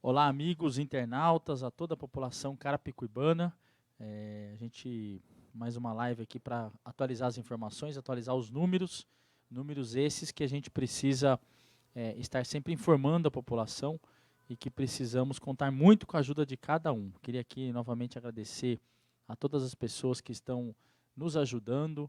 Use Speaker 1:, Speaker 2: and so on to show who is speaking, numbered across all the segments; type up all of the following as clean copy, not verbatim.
Speaker 1: Olá, amigos internautas, a toda a população carapicuibana. A gente, mais uma live aqui para atualizar as informações, atualizar os números esses que a gente precisa estar sempre informando a população e que precisamos contar muito com a ajuda de cada um. Queria aqui novamente agradecer a todas as pessoas que estão nos ajudando,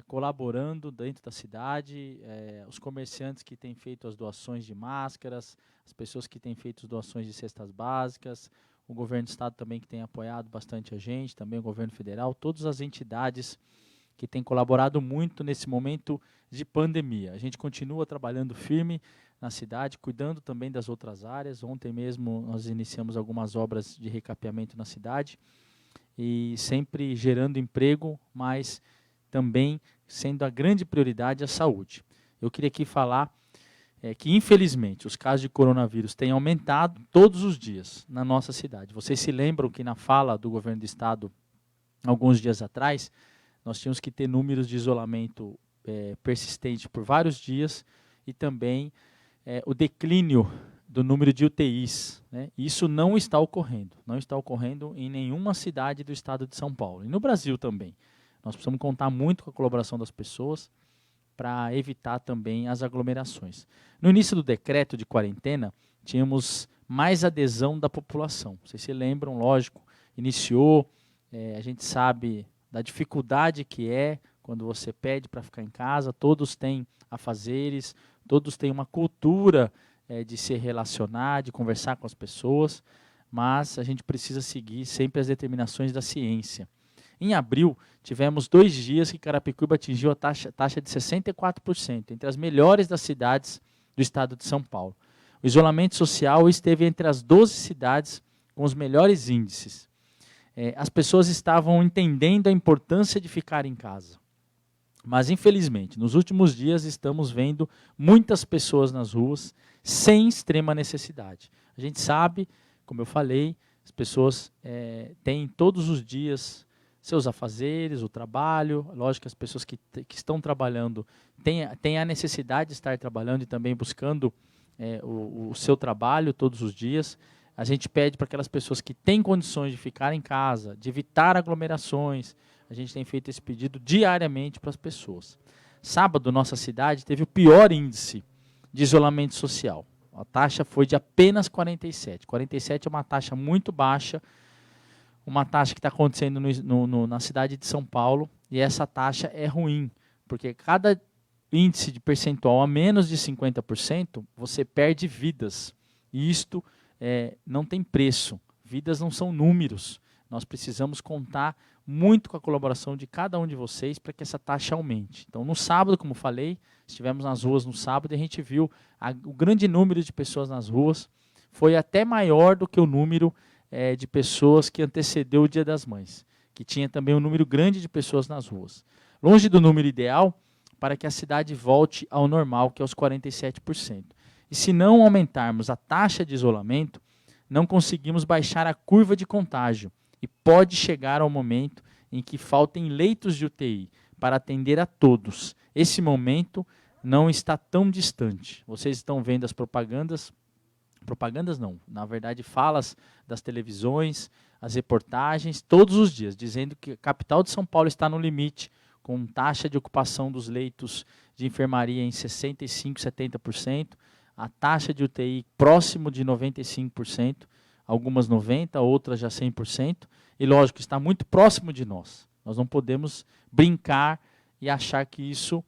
Speaker 1: colaborando dentro da cidade, os comerciantes que têm feito as doações de máscaras, as pessoas que têm feito as doações de cestas básicas, o governo do estado também que tem apoiado bastante a gente, também o governo federal, todas as entidades que têm colaborado muito nesse momento de pandemia. A gente continua trabalhando firme na cidade, cuidando também das outras áreas. Ontem mesmo nós iniciamos algumas obras de recapeamento na cidade e sempre gerando emprego, mas também sendo a grande prioridade a saúde. Eu queria aqui falar que, infelizmente, os casos de coronavírus têm aumentado todos os dias na nossa cidade. Vocês se lembram que na fala do governo do estado, alguns dias atrás, nós tínhamos que ter números de isolamento persistente por vários dias e também o declínio do número de UTIs. Né? Isso não está ocorrendo em nenhuma cidade do estado de São Paulo. E no Brasil também. Nós precisamos contar muito com a colaboração das pessoas para evitar também as aglomerações. No início do decreto de quarentena, tínhamos mais adesão da população. Vocês se lembram, lógico, iniciou, a gente sabe da dificuldade que é quando você pede para ficar em casa, todos têm afazeres, todos têm uma cultura de se relacionar, de conversar com as pessoas, mas a gente precisa seguir sempre as determinações da ciência. Em abril, tivemos 2 dias que Carapicuíba atingiu a taxa de 64%, entre as melhores das cidades do estado de São Paulo. O isolamento social esteve entre as 12 cidades com os melhores índices. As pessoas estavam entendendo a importância de ficar em casa. Mas, infelizmente, nos últimos dias estamos vendo muitas pessoas nas ruas sem extrema necessidade. A gente sabe, como eu falei, as pessoas têm todos os dias seus afazeres, o trabalho. Lógico que as pessoas que estão trabalhando têm a necessidade de estar trabalhando e também buscando o seu trabalho todos os dias. A gente pede para aquelas pessoas que têm condições de ficar em casa, de evitar aglomerações. A gente tem feito esse pedido diariamente para as pessoas. Sábado, nossa cidade teve o pior índice de isolamento social. A taxa foi de apenas 47. 47 é uma taxa muito baixa, uma taxa que está acontecendo na cidade de São Paulo, e essa taxa é ruim, porque cada índice de percentual a menos de 50%, você perde vidas. E isto não tem preço. Vidas não são números. Nós precisamos contar muito com a colaboração de cada um de vocês para que essa taxa aumente. Então, no sábado, como falei, estivemos nas ruas no sábado e a gente viu o grande número de pessoas nas ruas. Foi até maior do que o número de pessoas que antecedeu o Dia das Mães, que tinha também um número grande de pessoas nas ruas. Longe do número ideal para que a cidade volte ao normal, que é os 47%. E se não aumentarmos a taxa de isolamento, não conseguimos baixar a curva de contágio e pode chegar ao momento em que faltem leitos de UTI para atender a todos. Esse momento não está tão distante. Vocês estão vendo as propagandas não, na verdade falas das televisões, as reportagens, todos os dias, dizendo que a capital de São Paulo está no limite, com taxa de ocupação dos leitos de enfermaria em 65%, 70%, a taxa de UTI próximo de 95%, algumas 90%, outras já 100%, e lógico, está muito próximo de nós. Nós não podemos brincar e achar que isso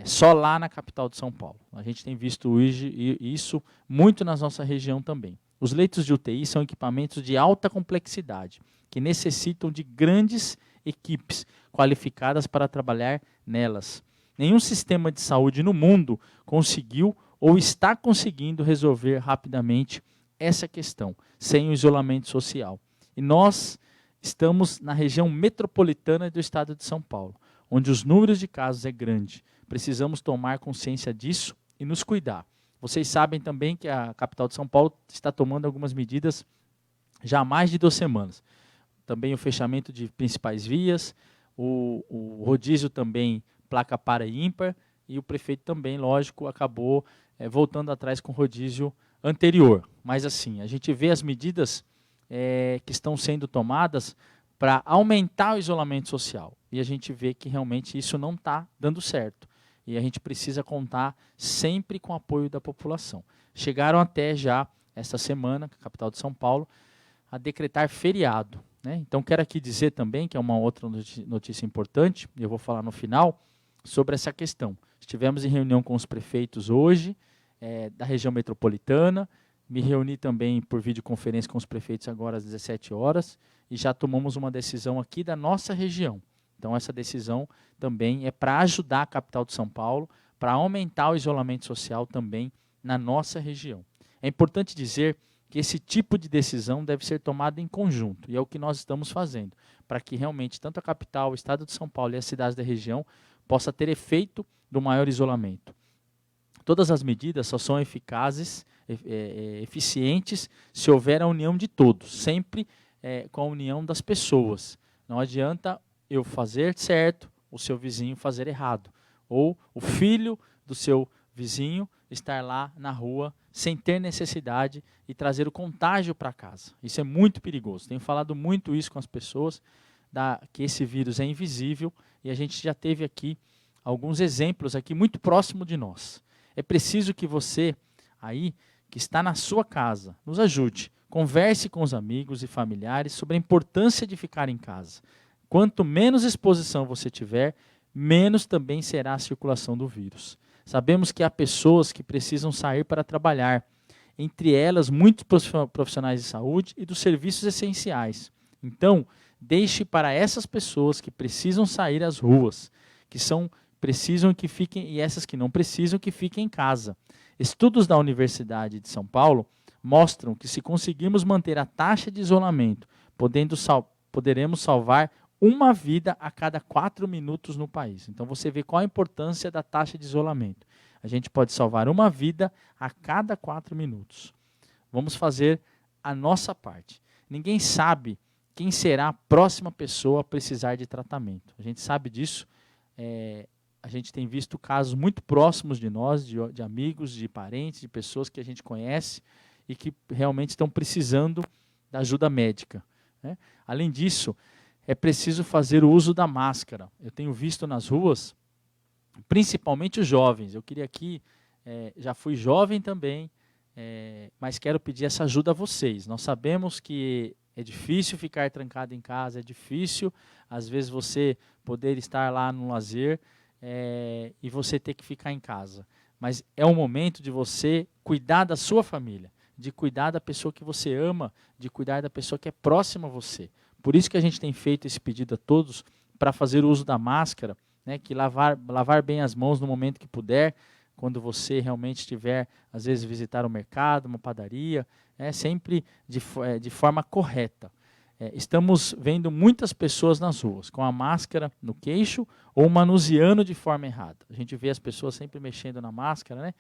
Speaker 1: só lá na capital de São Paulo. A gente tem visto hoje isso muito na nossa região também. Os leitos de UTI são equipamentos de alta complexidade, que necessitam de grandes equipes qualificadas para trabalhar nelas. Nenhum sistema de saúde no mundo conseguiu ou está conseguindo resolver rapidamente essa questão, sem o isolamento social. E nós estamos na região metropolitana do estado de São Paulo, onde os números de casos é grande. Precisamos tomar consciência disso e nos cuidar. Vocês sabem também que a capital de São Paulo está tomando algumas medidas já há mais de 2 semanas. Também o fechamento de principais vias, o rodízio também, placa par e ímpar, e o prefeito também, lógico, acabou voltando atrás com o rodízio anterior. Mas assim, a gente vê as medidas que estão sendo tomadas para aumentar o isolamento social. E a gente vê que realmente isso não está dando certo. E a gente precisa contar sempre com o apoio da população. Chegaram até já, esta semana, a capital de São Paulo, a decretar feriado. Né? Então, quero aqui dizer também, que é uma outra notícia importante, e eu vou falar no final, sobre essa questão. Estivemos em reunião com os prefeitos hoje, da região metropolitana, me reuni também por videoconferência com os prefeitos agora às 17 horas, e já tomamos uma decisão aqui da nossa região. Então, essa decisão também é para ajudar a capital de São Paulo, para aumentar o isolamento social também na nossa região. É importante dizer que esse tipo de decisão deve ser tomada em conjunto, e é o que nós estamos fazendo, para que realmente tanto a capital, o estado de São Paulo e as cidades da região possa ter efeito do maior isolamento. Todas as medidas só são eficazes, eficientes, se houver a união de todos, sempre com a união das pessoas. Não adianta eu fazer certo, o seu vizinho fazer errado, ou o filho do seu vizinho estar lá na rua sem ter necessidade e trazer o contágio para casa. Isso é muito perigoso. Tenho falado muito isso com as pessoas, que esse vírus é invisível, e a gente já teve aqui alguns exemplos aqui muito próximo de nós. É preciso que você, aí, que está na sua casa, nos ajude. Converse com os amigos e familiares sobre a importância de ficar em casa. Quanto menos exposição você tiver, menos também será a circulação do vírus. Sabemos que há pessoas que precisam sair para trabalhar, entre elas muitos profissionais de saúde e dos serviços essenciais. Então, deixe para essas pessoas que precisam sair às ruas, precisam que fiquem, e essas que não precisam que fiquem em casa. Estudos da Universidade de São Paulo mostram que se conseguirmos manter a taxa de isolamento, poderemos salvar uma vida a cada 4 minutos no país. Então você vê qual a importância da taxa de isolamento. A gente pode salvar uma vida a cada 4 minutos. Vamos fazer a nossa parte. Ninguém sabe quem será a próxima pessoa a precisar de tratamento. A gente sabe disso. A gente tem visto casos muito próximos de nós, de amigos, de parentes, de pessoas que a gente conhece e que realmente estão precisando da ajuda médica. Né? Além disso, é preciso fazer o uso da máscara. Eu tenho visto nas ruas, principalmente os jovens. Eu queria aqui, já fui jovem também, mas quero pedir essa ajuda a vocês. Nós sabemos que é difícil ficar trancado em casa, é difícil, às vezes, você poder estar lá no lazer e você ter que ficar em casa. Mas é o momento de você cuidar da sua família, de cuidar da pessoa que você ama, de cuidar da pessoa que é próxima a você. Por isso que a gente tem feito esse pedido a todos para fazer o uso da máscara, né, que lavar bem as mãos no momento que puder, quando você realmente estiver, às vezes, visitar o mercado, uma padaria, sempre de forma correta. Estamos vendo muitas pessoas nas ruas com a máscara no queixo ou manuseando de forma errada. A gente vê as pessoas sempre mexendo na máscara, né,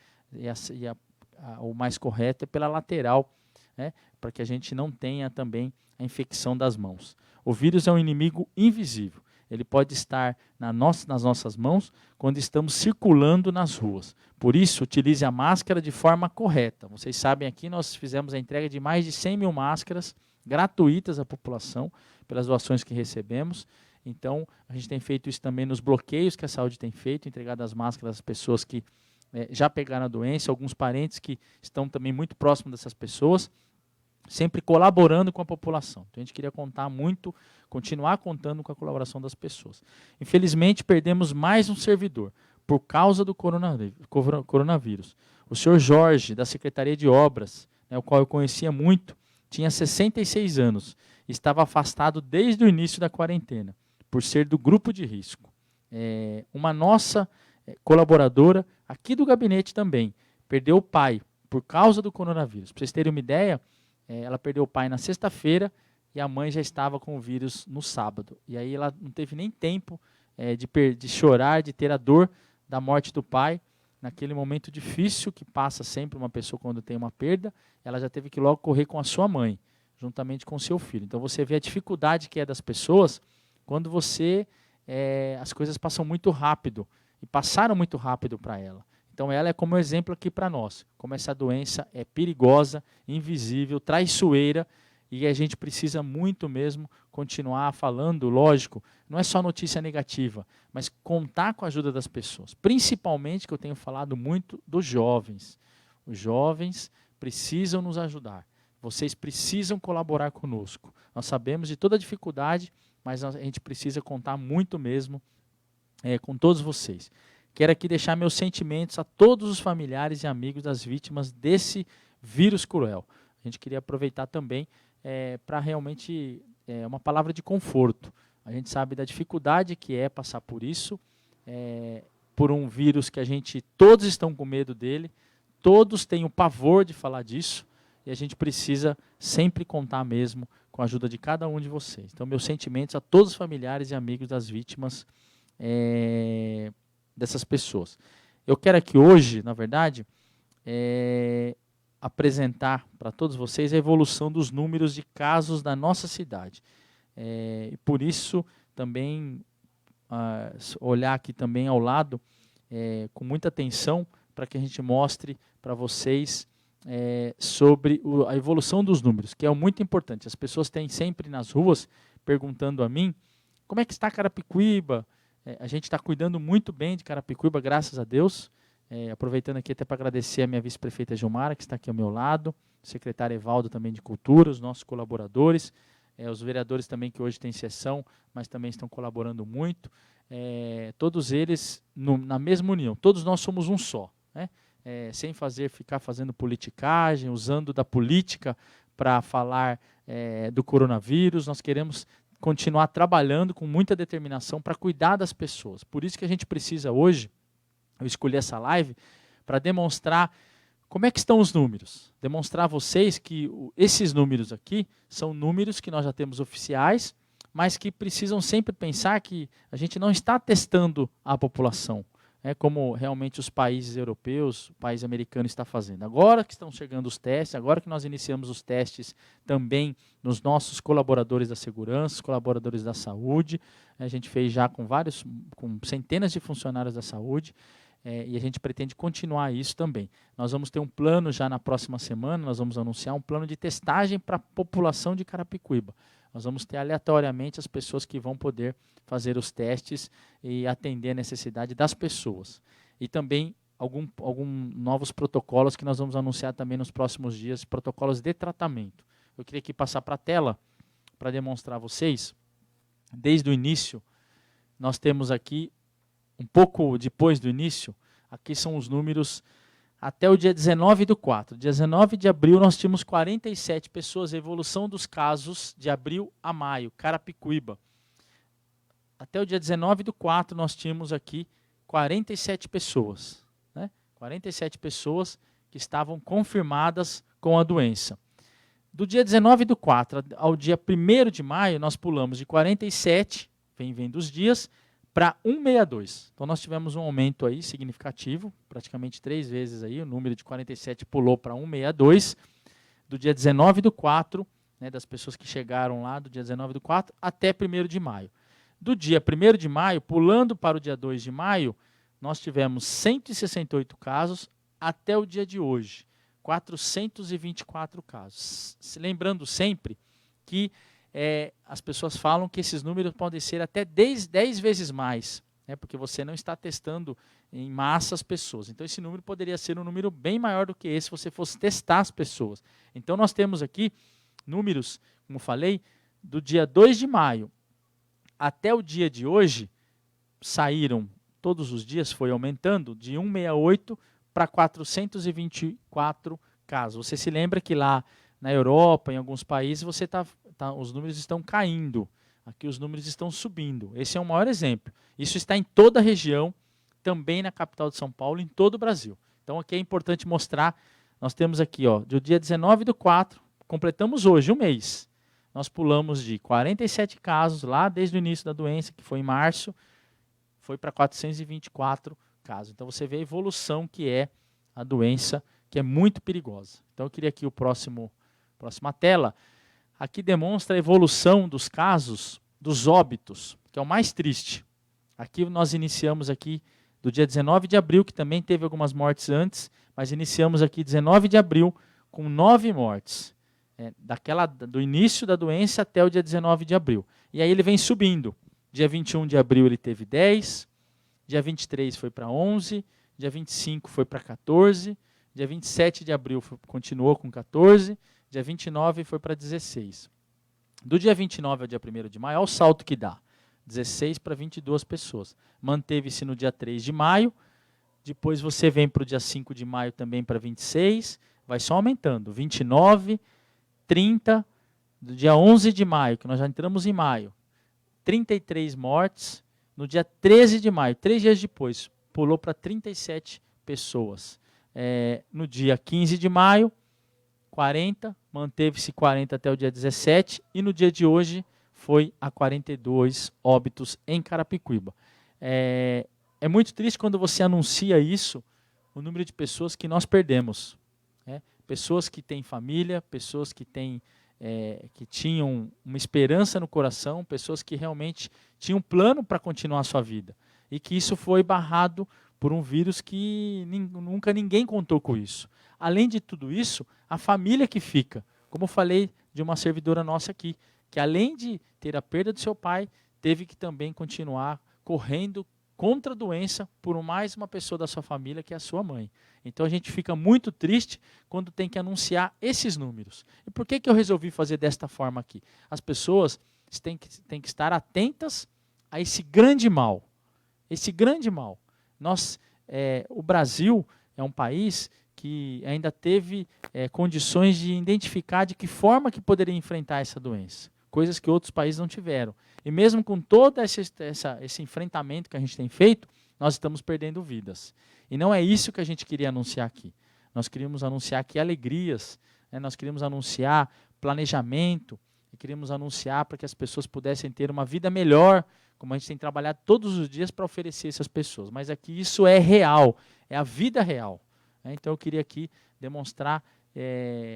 Speaker 1: o mais correto é pela lateral, né, para que a gente não tenha também a infecção das mãos. O vírus é um inimigo invisível. Ele pode estar nas nossas mãos quando estamos circulando nas ruas. Por isso, utilize a máscara de forma correta. Vocês sabem, aqui nós fizemos a entrega de mais de 100 mil máscaras gratuitas à população, pelas doações que recebemos. Então, a gente tem feito isso também nos bloqueios que a saúde tem feito, entregado as máscaras às pessoas que já pegaram a doença, alguns parentes que estão também muito próximos dessas pessoas, sempre colaborando com a população. Então, a gente queria continuar contando com a colaboração das pessoas. Infelizmente, perdemos mais um servidor por causa do coronavírus. O senhor Jorge, da Secretaria de Obras, o qual eu conhecia muito, tinha 66 anos, estava afastado desde o início da quarentena, por ser do grupo de risco. Uma nossa colaboradora, aqui do gabinete também, perdeu o pai por causa do coronavírus. Para vocês terem uma ideia, ela perdeu o pai na sexta-feira e a mãe já estava com o vírus no sábado. E aí ela não teve nem tempo de chorar, de ter a dor da morte do pai. Naquele momento difícil que passa sempre uma pessoa quando tem uma perda, ela já teve que logo correr com a sua mãe, juntamente com o seu filho. Então você vê a dificuldade que é das pessoas quando as coisas passam muito rápido, e passaram muito rápido para ela. Então ela é como exemplo aqui para nós, como essa doença é perigosa, invisível, traiçoeira, e a gente precisa muito mesmo continuar falando, lógico, não é só notícia negativa, mas contar com a ajuda das pessoas. Principalmente, que eu tenho falado muito, dos jovens. Os jovens precisam nos ajudar. Vocês precisam colaborar conosco. Nós sabemos de toda a dificuldade, mas a gente precisa contar muito mesmo com todos vocês. Quero aqui deixar meus sentimentos a todos os familiares e amigos das vítimas desse vírus cruel. A gente queria aproveitar também para realmente uma palavra de conforto. A gente sabe da dificuldade que é passar por isso, por um vírus que todos estão com medo dele, todos têm o pavor de falar disso, e a gente precisa sempre contar mesmo com a ajuda de cada um de vocês. Então, meus sentimentos a todos os familiares e amigos das vítimas dessas pessoas. Eu quero aqui hoje, na verdade, apresentar para todos vocês a evolução dos números de casos da nossa cidade. E por isso, também, olhar aqui também ao lado, com muita atenção, para que a gente mostre para vocês sobre a evolução dos números, que é muito importante. As pessoas têm sempre nas ruas perguntando a mim, como é que está Carapicuíba? A gente está cuidando muito bem de Carapicuíba, graças a Deus. Aproveitando aqui até para agradecer a minha vice-prefeita Gilmara, que está aqui ao meu lado, o secretário Evaldo também de Cultura, os nossos colaboradores, os vereadores também que hoje têm sessão, mas também estão colaborando muito. Todos eles na mesma união, todos nós somos um só, né? Sem ficar fazendo politicagem, usando da política para falar do coronavírus. Nós queremos continuar trabalhando com muita determinação para cuidar das pessoas. Por isso que a gente precisa hoje, eu escolhi essa live para demonstrar como é que estão os números. Demonstrar a vocês que esses números aqui são números que nós já temos oficiais, mas que precisam sempre pensar que a gente não está testando a população, como realmente os países europeus, o país americano está fazendo. Agora que estão chegando os testes, agora que nós iniciamos os testes também nos nossos colaboradores da segurança, colaboradores da saúde, a gente fez já com centenas de funcionários da saúde, e a gente pretende continuar isso também. Nós vamos ter um plano já na próxima semana, nós vamos anunciar um plano de testagem para a população de Carapicuíba. Nós vamos ter aleatoriamente as pessoas que vão poder fazer os testes e atender a necessidade das pessoas. E também alguns novos protocolos que nós vamos anunciar também nos próximos dias, protocolos de tratamento. Eu queria aqui passar para a tela para demonstrar a vocês. Desde o início, nós temos aqui, um pouco depois do início, aqui são os números até o dia 19/4. Dia 19 de abril nós tínhamos 47 pessoas, a evolução dos casos de abril a maio, Carapicuíba. Até o dia 19/4 nós tínhamos aqui 47 pessoas, né? 47 pessoas que estavam confirmadas com a doença. Do dia 19/4 ao dia 1º de maio, nós pulamos de 47, vem dos dias, para 162. Então nós tivemos um aumento aí significativo, praticamente 3 vezes aí, o número de 47 pulou para 162, do dia 19/4, né, das pessoas que chegaram lá do dia 19/4 até 1º de maio. Do dia 1º de maio, pulando para o dia 2 de maio, nós tivemos 168 casos até o dia de hoje, 424 casos. Lembrando sempre que as pessoas falam que esses números podem ser até 10 vezes mais, né, porque você não está testando em massa as pessoas. Então, esse número poderia ser um número bem maior do que esse se você fosse testar as pessoas. Então, nós temos aqui números, como falei, do dia 2 de maio até o dia de hoje, saíram todos os dias, foi aumentando de 168 para 424 casos. Você se lembra que lá na Europa, em alguns países, os números estão caindo. Aqui os números estão subindo. Esse é o maior exemplo. Isso está em toda a região, também na capital de São Paulo, em todo o Brasil. Então, aqui é importante mostrar, nós temos aqui, do dia 19/4, completamos hoje, um mês. Nós pulamos de 47 casos, lá desde o início da doença, que foi em março, foi para 424 casos. Então, você vê a evolução que é a doença, que é muito perigosa. Então, eu queria aqui próxima tela. Aqui demonstra a evolução dos casos, dos óbitos, que é o mais triste. Aqui nós iniciamos aqui do dia 19 de abril, que também teve algumas mortes antes, mas iniciamos aqui 19 de abril com 9 mortes. Do início da doença até o dia 19 de abril. E aí ele vem subindo. Dia 21 de abril ele teve 10, dia 23 foi para 11, dia 25 foi para 14, dia 27 de abril continuou com 14, dia 29 foi para 16. Do dia 29 ao dia 1º de maio, olha o salto que dá. 16 para 22 pessoas. Manteve-se no dia 3 de maio, depois você vem para o dia 5 de maio também para 26, vai só aumentando. 29, 30, do dia 11 de maio, que nós já entramos em maio, 33 mortes. No dia 13 de maio, 3 dias depois, pulou para 37 pessoas. No dia 15 de maio, 40, manteve-se 40 até o dia 17, e no dia de hoje foi a 42 óbitos em Carapicuíba. É muito triste quando você anuncia isso, o número de pessoas que nós perdemos. Pessoas que têm família, pessoas que tinham uma esperança no coração, pessoas que realmente tinham um plano para continuar a sua vida. E que isso foi barrado por um vírus que nunca ninguém contou com isso. Além de tudo isso, a família que fica. Como eu falei de uma servidora nossa aqui, que além de ter a perda do seu pai, teve que também continuar correndo contra a doença por mais uma pessoa da sua família, que é a sua mãe. Então a gente fica muito triste quando tem que anunciar esses números. E por que eu resolvi fazer desta forma aqui? As pessoas têm que estar atentas a esse grande mal. Esse grande mal. O Brasil é um país que ainda teve condições de identificar de que forma que poderia enfrentar essa doença. Coisas que outros países não tiveram. E mesmo com todo esse enfrentamento que a gente tem feito, nós estamos perdendo vidas. E não é isso que a gente queria anunciar aqui. Nós queríamos anunciar aqui alegrias, nós queríamos anunciar planejamento, e queríamos anunciar para que as pessoas pudessem ter uma vida melhor, como a gente tem trabalhado todos os dias para oferecer essas pessoas. Mas aqui isso é real, é a vida real. Então eu queria aqui demonstrar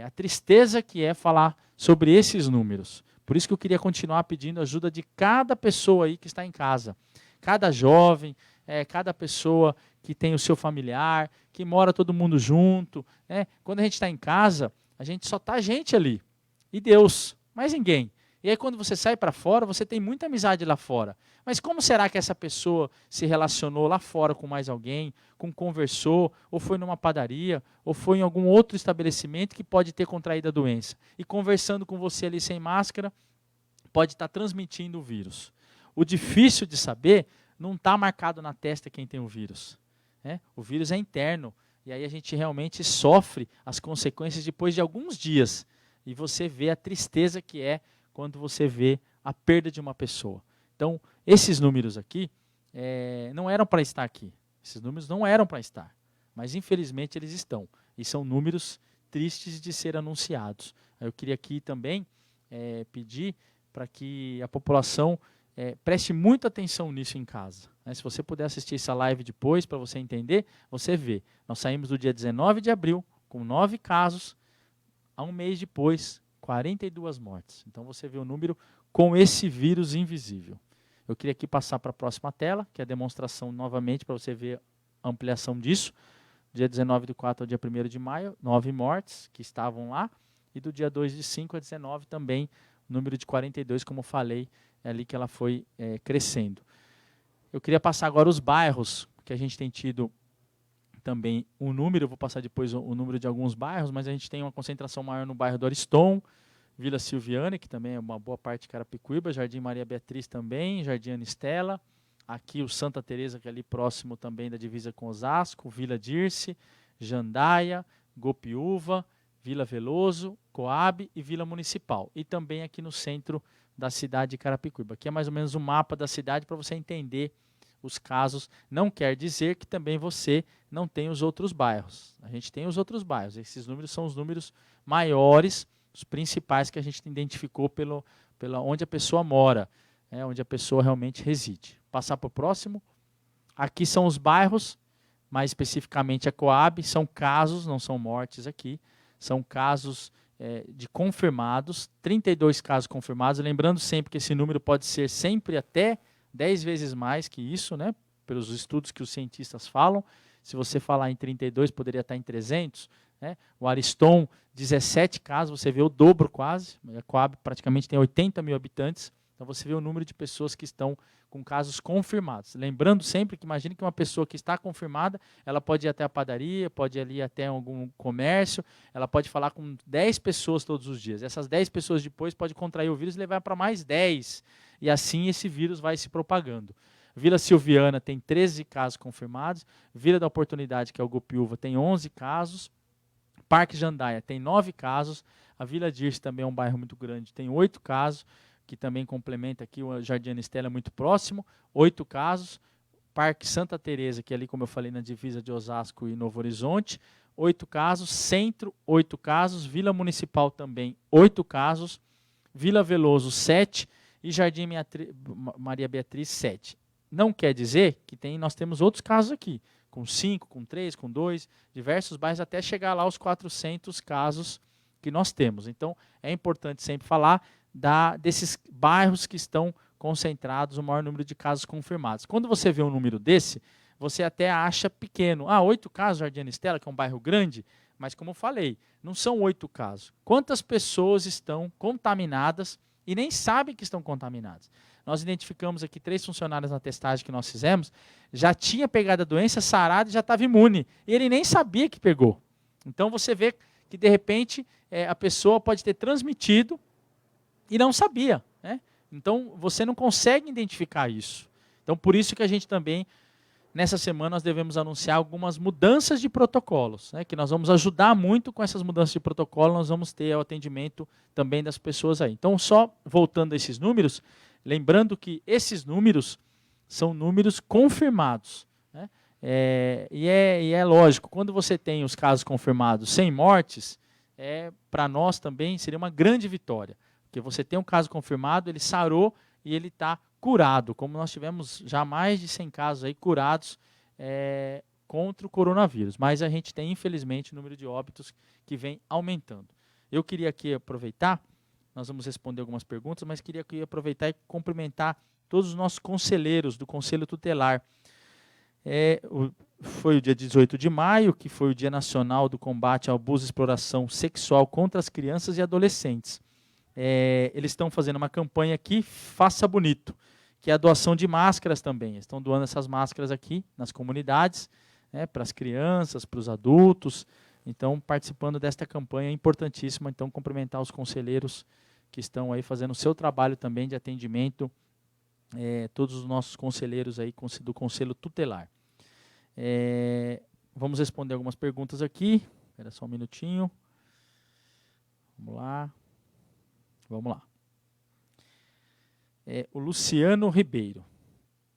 Speaker 1: a tristeza que é falar sobre esses números. Por isso que eu queria continuar pedindo ajuda de cada pessoa aí que está em casa. Cada jovem, cada pessoa que tem o seu familiar, que mora todo mundo junto. Quando a gente está em casa, a gente só está a gente ali. E Deus, mais ninguém. E aí quando você sai para fora, você tem muita amizade lá fora. Mas como será que essa pessoa se relacionou lá fora com mais alguém, conversou, ou foi numa padaria, ou foi em algum outro estabelecimento que pode ter contraído a doença? E conversando com você ali sem máscara, pode estar transmitindo o vírus. O difícil de saber, não está marcado na testa quem tem o vírus. O vírus é interno, e aí a gente realmente sofre as consequências depois de alguns dias. E você vê a tristeza que é quando você vê a perda de uma pessoa. Então, esses números aqui não eram para estar aqui. Esses números não eram para estar. Mas, infelizmente, eles estão. E são números tristes de ser anunciados. Eu queria aqui também pedir para que a população preste muita atenção nisso em casa. Se você puder assistir essa live depois, para você entender, você vê. Nós saímos do dia 19 de abril, com 9 casos, a um mês depois, 42 mortes. Então você vê o número com esse vírus invisível. Eu queria aqui passar para a próxima tela, que é a demonstração novamente, para você ver a ampliação disso. Dia 19/4 ao dia 1º de maio, 9 mortes que estavam lá. E do dia 2/5 a 19 também, número de 42, como falei, é ali que ela foi crescendo. Eu queria passar agora os bairros, que a gente tem tido também um número, eu vou passar depois o número de alguns bairros, mas a gente tem uma concentração maior no bairro do Ariston, Vila Silviane, que também é uma boa parte de Carapicuíba, Jardim Maria Beatriz também, Jardim Ana Estela, aqui o Santa Teresa, que é ali próximo também da divisa com Osasco, Vila Dirce, Jandaia, Gopiúva, Vila Veloso, Coab e Vila Municipal. E também aqui no centro da cidade de Carapicuíba. Aqui é mais ou menos o mapa da cidade para você entender os casos. Não quer dizer que também você não tem os outros bairros. A gente tem os outros bairros. Esses números são os números maiores, os principais que a gente identificou pela onde a pessoa mora, onde a pessoa realmente reside. Passar para o próximo. Aqui são os bairros, mais especificamente a Coab. São casos, não são mortes aqui. São casos de confirmados, 32 casos confirmados. Lembrando sempre que esse número pode ser sempre até 10 vezes mais que isso, pelos estudos que os cientistas falam. Se você falar em 32, poderia estar em 300. Né? O Ariston, 17 casos, você vê o dobro quase. A Coab praticamente tem 80 mil habitantes. Então você vê o número de pessoas que estão com casos confirmados. Lembrando sempre que imagine que uma pessoa que está confirmada, ela pode ir até a padaria, pode ir ali até algum comércio, ela pode falar com 10 pessoas todos os dias. Essas 10 pessoas depois podem contrair o vírus e levar para mais 10. E assim esse vírus vai se propagando. Vila Silviana tem 13 casos confirmados. Vila da Oportunidade, que é o Gopiúva, tem 11 casos. Parque Jandaia tem 9 casos. A Vila Dirce também é um bairro muito grande, tem 8 casos. Que também complementa aqui, o Jardim Ana Estela é muito próximo, 8 casos. Parque Santa Teresa, que é ali, como eu falei, na divisa de Osasco e Novo Horizonte, 8 casos. Centro, 8 casos. Vila Municipal também, 8 casos. Vila Veloso, 7. E Jardim Maria Beatriz, 7. Não quer dizer que nós temos outros casos aqui, com 5, com 3, com 2, diversos bairros, até chegar lá aos 400 casos que nós temos. Então, é importante sempre falar desses bairros que estão concentrados o maior número de casos confirmados. Quando você vê um número desse, você até acha pequeno. 8 casos, Jardim Ana Estela, que é um bairro grande, mas como eu falei, não são 8 casos. Quantas pessoas estão contaminadas e nem sabem que estão contaminadas? Nós identificamos aqui 3 funcionários na testagem que nós fizemos, já tinha pegado a doença, sarado e já estava imune. E ele nem sabia que pegou. Então você vê que de repente a pessoa pode ter transmitido e não sabia, né? Então, você não consegue identificar isso. Então, por isso que a gente também, nessa semana, nós devemos anunciar algumas mudanças de protocolos, né? Que nós vamos ajudar muito com essas mudanças de protocolo, nós vamos ter o atendimento também das pessoas aí. Então, só voltando a esses números, lembrando que esses números são números confirmados, né? E é lógico, quando você tem os casos confirmados sem mortes, para nós também seria uma grande vitória. Porque você tem um caso confirmado, ele sarou e ele está curado, como nós tivemos já mais de 100 casos aí curados contra o coronavírus. Mas a gente tem, infelizmente, o número de óbitos que vem aumentando. Eu queria aqui aproveitar, nós vamos responder algumas perguntas, mas queria aqui aproveitar e cumprimentar todos os nossos conselheiros do Conselho Tutelar. Foi o dia 18 de maio, que foi o Dia Nacional do Combate ao Abuso e Exploração Sexual contra as Crianças e Adolescentes. Eles estão fazendo uma campanha aqui, Faça Bonito, que é a doação de máscaras também. Estão doando essas máscaras aqui nas comunidades, para as crianças, para os adultos. Então, participando desta campanha importantíssima. Então, cumprimentar os conselheiros que estão aí fazendo o seu trabalho também de atendimento, todos os nossos conselheiros aí do Conselho Tutelar. Vamos responder algumas perguntas aqui. Espera só um minutinho. Vamos lá. O Luciano Ribeiro.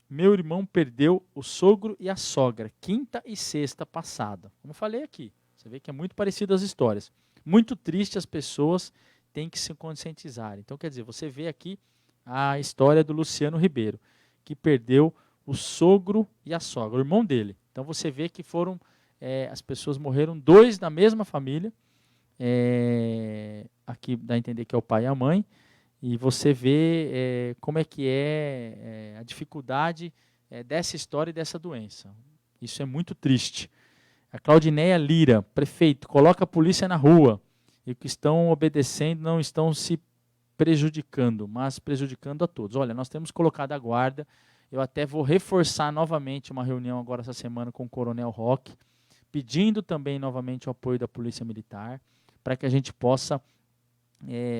Speaker 1: Meu irmão perdeu o sogro e a sogra, quinta e sexta passada. Como eu falei aqui, você vê que é muito parecido as histórias. Muito triste, as pessoas têm que se conscientizar. Então, quer dizer, você vê aqui a história do Luciano Ribeiro, que perdeu o sogro e a sogra, o irmão dele. Então, você vê que as pessoas morreram, 2 da mesma família. Aqui dá a entender que é o pai e a mãe, e você vê como é que a dificuldade dessa história e dessa doença. Isso é muito triste. A Claudineia Lira, prefeito, coloca a polícia na rua, e o que estão obedecendo não estão se prejudicando, mas prejudicando a todos. Olha, nós temos colocado a guarda, eu até vou reforçar novamente uma reunião agora essa semana com o Coronel Roque, pedindo também novamente o apoio da Polícia Militar, para que a gente possa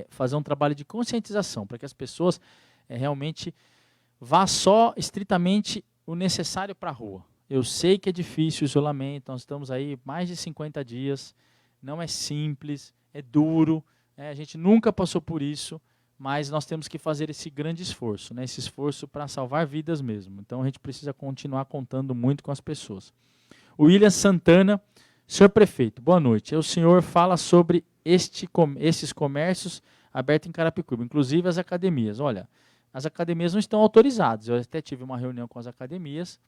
Speaker 1: fazer um trabalho de conscientização, para que as pessoas realmente vá só estritamente o necessário para a rua. Eu sei que é difícil o isolamento, nós estamos aí mais de 50 dias, não é simples, é duro, a gente nunca passou por isso, mas nós temos que fazer esse grande esforço, esse esforço para salvar vidas mesmo. Então a gente precisa continuar contando muito com as pessoas. O William Santana, senhor prefeito, boa noite. O senhor fala sobre esses comércios abertos em Carapicuíba, inclusive as academias. Olha, as academias não estão autorizadas. Eu até tive uma reunião com as academias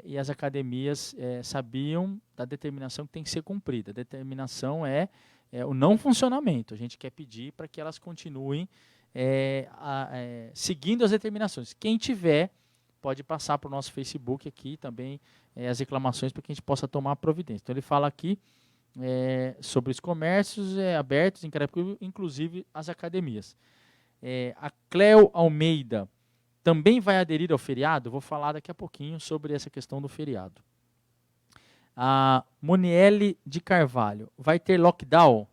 Speaker 1: e as academias sabiam da determinação que tem que ser cumprida. A determinação é o não funcionamento. A gente quer pedir para que elas continuem seguindo as determinações. Quem tiver pode passar para o nosso Facebook aqui também as reclamações para que a gente possa tomar a providência. Então ele fala aqui sobre os comércios abertos em Carapicuíba, inclusive as academias. A Cleo Almeida também vai aderir ao feriado? Vou falar daqui a pouquinho sobre essa questão do feriado. A Moniele de Carvalho, vai ter lockdown?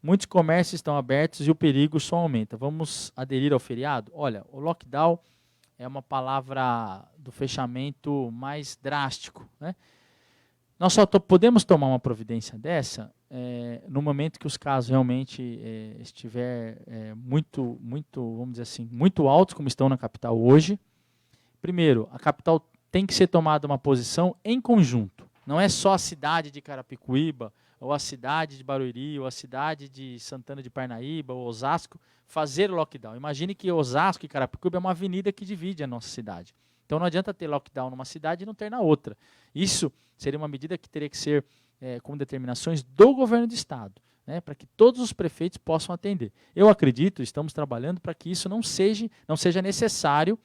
Speaker 1: Muitos comércios estão abertos e o perigo só aumenta. Vamos aderir ao feriado? Olha, o lockdown é uma palavra do fechamento mais drástico, né? Nós só podemos tomar uma providência dessa no momento que os casos realmente estiver muito, vamos dizer assim, muito altos, como estão na capital hoje. Primeiro, a capital tem que ser tomada uma posição em conjunto. Não é só a cidade de Carapicuíba, ou a cidade de Barueri, ou a cidade de Santana de Parnaíba, ou Osasco, fazer o lockdown. Imagine que Osasco e Carapicuíba é uma avenida que divide a nossa cidade. Então não adianta ter lockdown numa cidade e não ter na outra. Isso seria uma medida que teria que ser com determinações do governo do estado, né, para que todos os prefeitos possam atender. Eu acredito, estamos trabalhando para que isso não seja necessário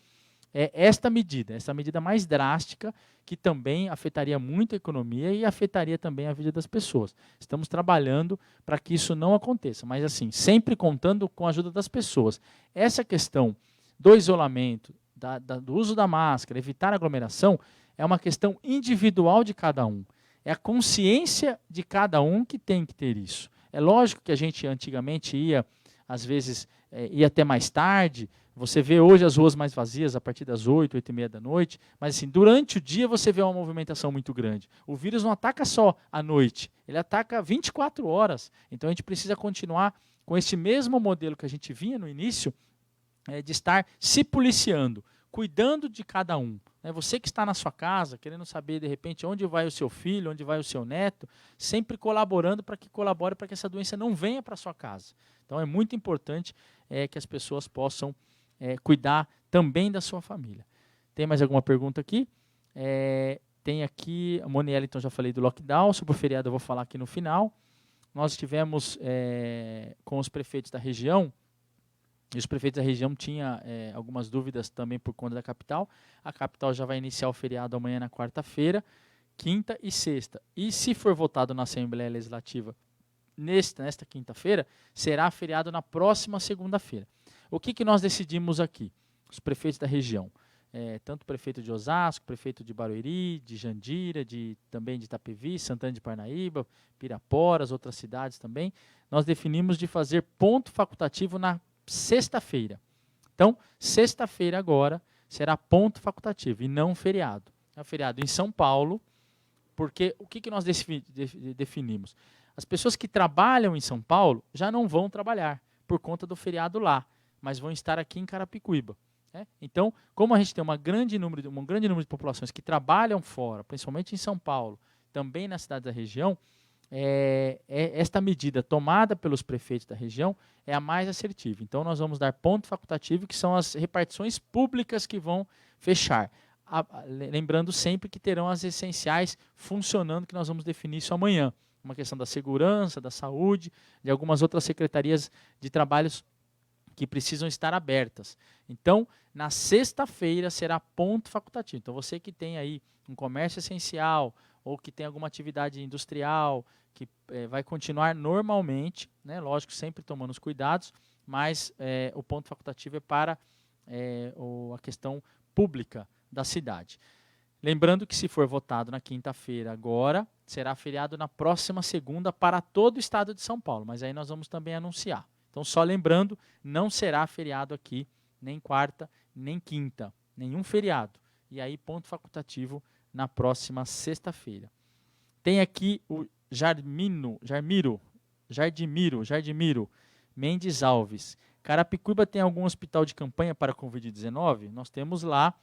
Speaker 1: esta medida mais drástica, que também afetaria muito a economia e afetaria também a vida das pessoas. Estamos trabalhando para que isso não aconteça, mas assim, sempre contando com a ajuda das pessoas. Essa questão do isolamento, do uso da máscara, evitar aglomeração, é uma questão individual de cada um. É a consciência de cada um que tem que ter isso. É lógico que a gente antigamente ia, às vezes, ia até mais tarde. Você vê hoje as ruas mais vazias a partir das 8, 8h30 da noite, mas assim, durante o dia você vê uma movimentação muito grande. O vírus não ataca só à noite, ele ataca 24 horas. Então a gente precisa continuar com esse mesmo modelo que a gente vinha no início, de estar se policiando, cuidando de cada um. Você que está na sua casa, querendo saber de repente onde vai o seu filho, onde vai o seu neto, sempre colaborando para que essa doença não venha para a sua casa. Então é muito importante que as pessoas possam cuidar também da sua família. Tem mais alguma pergunta aqui? Tem aqui, a Moniela, então já falei do lockdown, sobre o feriado eu vou falar aqui no final. Nós estivemos com os prefeitos da região, e os prefeitos da região tinham algumas dúvidas também por conta da capital. A capital já vai iniciar o feriado amanhã na quarta-feira, quinta e sexta. E se for votado na Assembleia Legislativa nesta quinta-feira, será feriado na próxima segunda-feira. O que nós decidimos aqui? Os prefeitos da região, tanto o prefeito de Osasco, prefeito de Barueri, de Jandira, também de Itapevi, Santana de Parnaíba, Pirapora, as outras cidades também, nós definimos de fazer ponto facultativo na sexta-feira. Então, sexta-feira agora será ponto facultativo e não feriado. É um feriado em São Paulo, porque o que nós definimos? As pessoas que trabalham em São Paulo já não vão trabalhar por conta do feriado lá, mas vão estar aqui em Carapicuíba. Então, como a gente tem um grande número de populações que trabalham fora, principalmente em São Paulo, também na cidade da região, esta medida tomada pelos prefeitos da região é a mais assertiva. Então, nós vamos dar ponto facultativo, que são as repartições públicas que vão fechar. Lembrando sempre que terão as essenciais funcionando, que nós vamos definir isso amanhã. Uma questão da segurança, da saúde, de algumas outras secretarias de trabalhos que precisam estar abertas. Então, na sexta-feira será ponto facultativo. Então, você que tem aí um comércio essencial ou que tem alguma atividade industrial que vai continuar normalmente, né, lógico, sempre tomando os cuidados, mas o ponto facultativo é para a questão pública da cidade. Lembrando que se for votado na quinta-feira agora, será feriado na próxima segunda para todo o estado de São Paulo, mas aí nós vamos também anunciar. Então, só lembrando, não será feriado aqui, nem quarta, nem quinta, nenhum feriado. E aí, ponto facultativo na próxima sexta-feira. Tem aqui o Jardimiro Mendes Alves. Carapicuíba tem algum hospital de campanha para Covid-19? Nós temos lá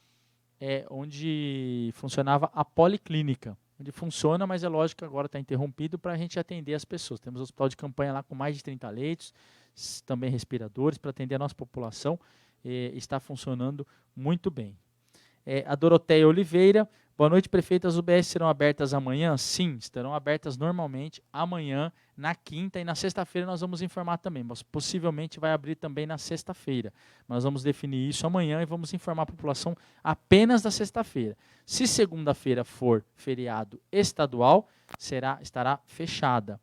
Speaker 1: onde funcionava a policlínica, onde funciona, mas é lógico que agora está interrompido para a gente atender as pessoas. Temos um hospital de campanha lá com mais de 30 leitos, também respiradores, para atender a nossa população, está funcionando muito bem. A Doroteia Oliveira, Boa noite, prefeito. As UBS serão abertas amanhã? Sim, estarão abertas normalmente amanhã, na quinta e na sexta-feira nós vamos informar também, mas possivelmente vai abrir também na sexta-feira. Nós vamos definir isso amanhã e vamos informar a população apenas da sexta-feira. Se segunda-feira for feriado estadual, estará fechada.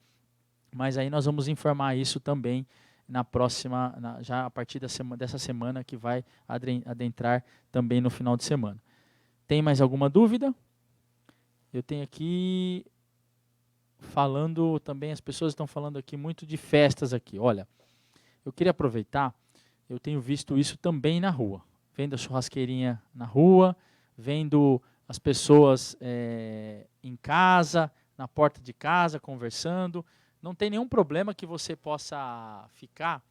Speaker 1: Mas aí nós vamos informar isso também na próxima, já a partir dessa semana que vai adentrar também no final de semana. Tem mais alguma dúvida? Eu tenho aqui falando também, as pessoas estão falando aqui muito de festas aqui. Olha, eu queria aproveitar, eu tenho visto isso também na rua. Vendo a churrasqueirinha na rua, vendo as pessoas em casa, na porta de casa, conversando. Não tem nenhum problema que você possa ficar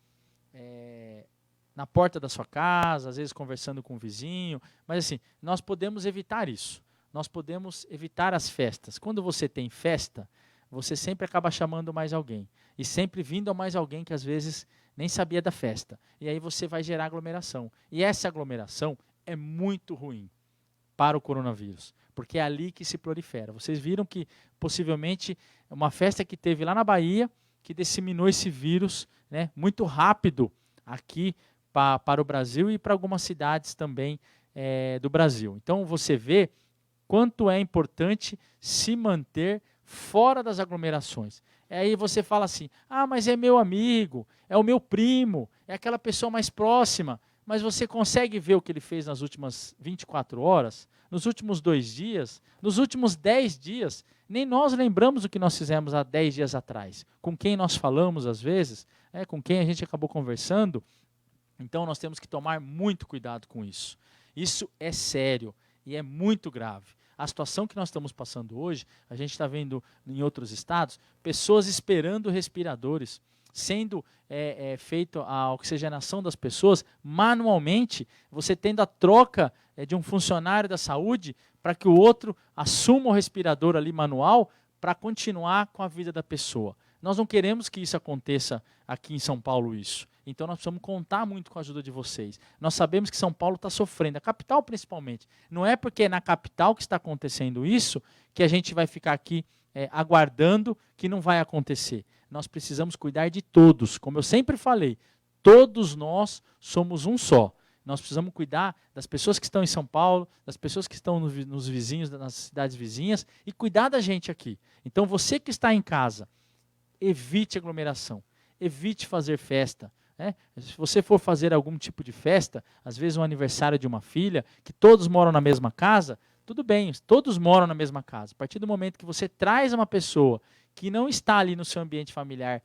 Speaker 1: na porta da sua casa, às vezes conversando com o vizinho, mas assim, nós podemos evitar isso. Nós podemos evitar as festas. Quando você tem festa, você sempre acaba chamando mais alguém. E sempre vindo a mais alguém que às vezes nem sabia da festa. E aí você vai gerar aglomeração. E essa aglomeração é muito ruim para o coronavírus, porque é ali que se prolifera. Vocês viram que possivelmente uma festa que teve lá na Bahia, que disseminou esse vírus, né, muito rápido aqui para o Brasil e para algumas cidades também do Brasil. Então você vê quanto é importante se manter fora das aglomerações. Aí você fala assim, mas é meu amigo, é o meu primo, é aquela pessoa mais próxima, mas você consegue ver o que ele fez nas últimas 24 horas, nos últimos 2 dias, nos últimos 10 dias, nem nós lembramos o que nós fizemos há 10 dias atrás, com quem nós falamos às vezes, com quem a gente acabou conversando. Então nós temos que tomar muito cuidado com isso. Isso é sério e é muito grave. A situação que nós estamos passando hoje, a gente está vendo em outros estados, pessoas esperando respiradores, sendo feita a oxigenação das pessoas manualmente, você tendo a troca de um funcionário da saúde para que o outro assuma o respirador ali manual para continuar com a vida da pessoa. Nós não queremos que isso aconteça aqui em São Paulo, isso. Então nós precisamos contar muito com a ajuda de vocês. Nós sabemos que São Paulo está sofrendo, a capital principalmente. Não é porque é na capital que está acontecendo isso que a gente vai ficar aqui aguardando que não vai acontecer. Nós precisamos cuidar de todos. Como eu sempre falei, todos nós somos um só. Nós precisamos cuidar das pessoas que estão em São Paulo, das pessoas que estão nos vizinhos, nas cidades vizinhas, e cuidar da gente aqui. Então você que está em casa, evite aglomeração, evite fazer festa. Se você for fazer algum tipo de festa, às vezes um aniversário de uma filha, que todos moram na mesma casa, tudo bem, todos moram na mesma casa. A partir do momento que você traz uma pessoa que não está ali no seu ambiente familiar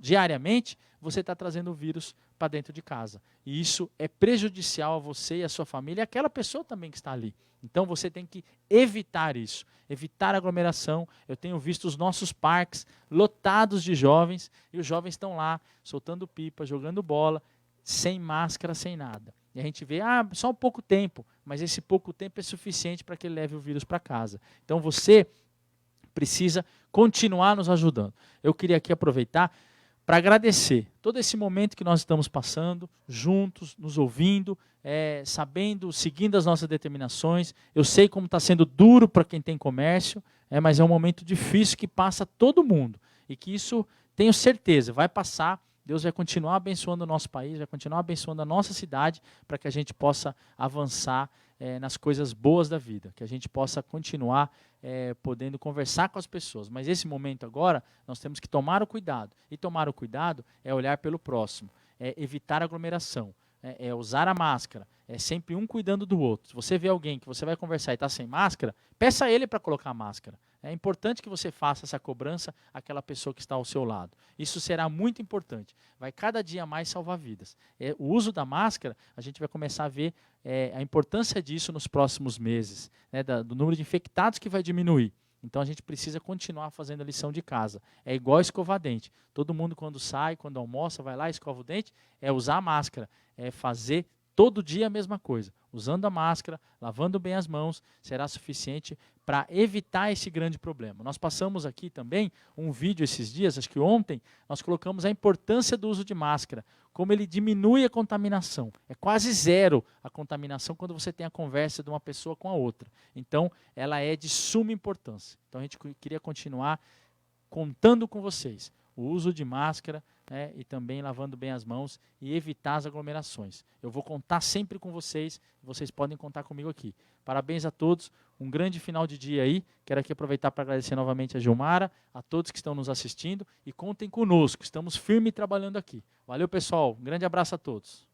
Speaker 1: diariamente, você está trazendo o vírus para dentro de casa. E isso é prejudicial a você e a sua família e aquela pessoa também que está ali. Então você tem que evitar isso, evitar aglomeração. Eu tenho visto os nossos parques lotados de jovens, e os jovens estão lá, soltando pipa, jogando bola, sem máscara, sem nada. E a gente vê, só um pouco tempo, mas esse pouco tempo é suficiente para que ele leve o vírus para casa. Então você precisa continuar nos ajudando. Eu queria aqui aproveitar para agradecer todo esse momento que nós estamos passando, juntos, nos ouvindo, sabendo, seguindo as nossas determinações. Eu sei como está sendo duro para quem tem comércio, mas é um momento difícil que passa todo mundo. E que isso, tenho certeza, vai passar. Deus vai continuar abençoando o nosso país, vai continuar abençoando a nossa cidade, para que a gente possa avançar nas coisas boas da vida, que a gente possa continuar podendo conversar com as pessoas. Mas esse momento agora, nós temos que tomar o cuidado. E tomar o cuidado é olhar pelo próximo, é evitar aglomeração, é usar a máscara, é sempre um cuidando do outro. Se você vê alguém que você vai conversar e está sem máscara, peça a ele para colocar a máscara. É importante que você faça essa cobrança àquela pessoa que está ao seu lado. Isso será muito importante. Vai cada dia mais salvar vidas. O uso da máscara, a gente vai começar a ver a importância disso nos próximos meses, do número de infectados que vai diminuir. Então a gente precisa continuar fazendo a lição de casa. É igual escovar dente. Todo mundo quando sai, quando almoça, vai lá, escova o dente, é usar a máscara, é fazer Todo dia a mesma coisa. Usando a máscara, lavando bem as mãos, será suficiente para evitar esse grande problema. Nós passamos aqui também um vídeo esses dias, acho que ontem, nós colocamos a importância do uso de máscara, como ele diminui a contaminação. É quase zero a contaminação quando você tem a conversa de uma pessoa com a outra. Então, ela é de suma importância. Então, a gente queria continuar contando com vocês o uso de máscara, né, e também lavando bem as mãos e evitar as aglomerações. Eu vou contar sempre com vocês podem contar comigo aqui. Parabéns a todos, um grande final de dia aí. Quero aqui aproveitar para agradecer novamente a Gilmara, a todos que estão nos assistindo e contem conosco, estamos firmes trabalhando aqui. Valeu, pessoal, um grande abraço a todos.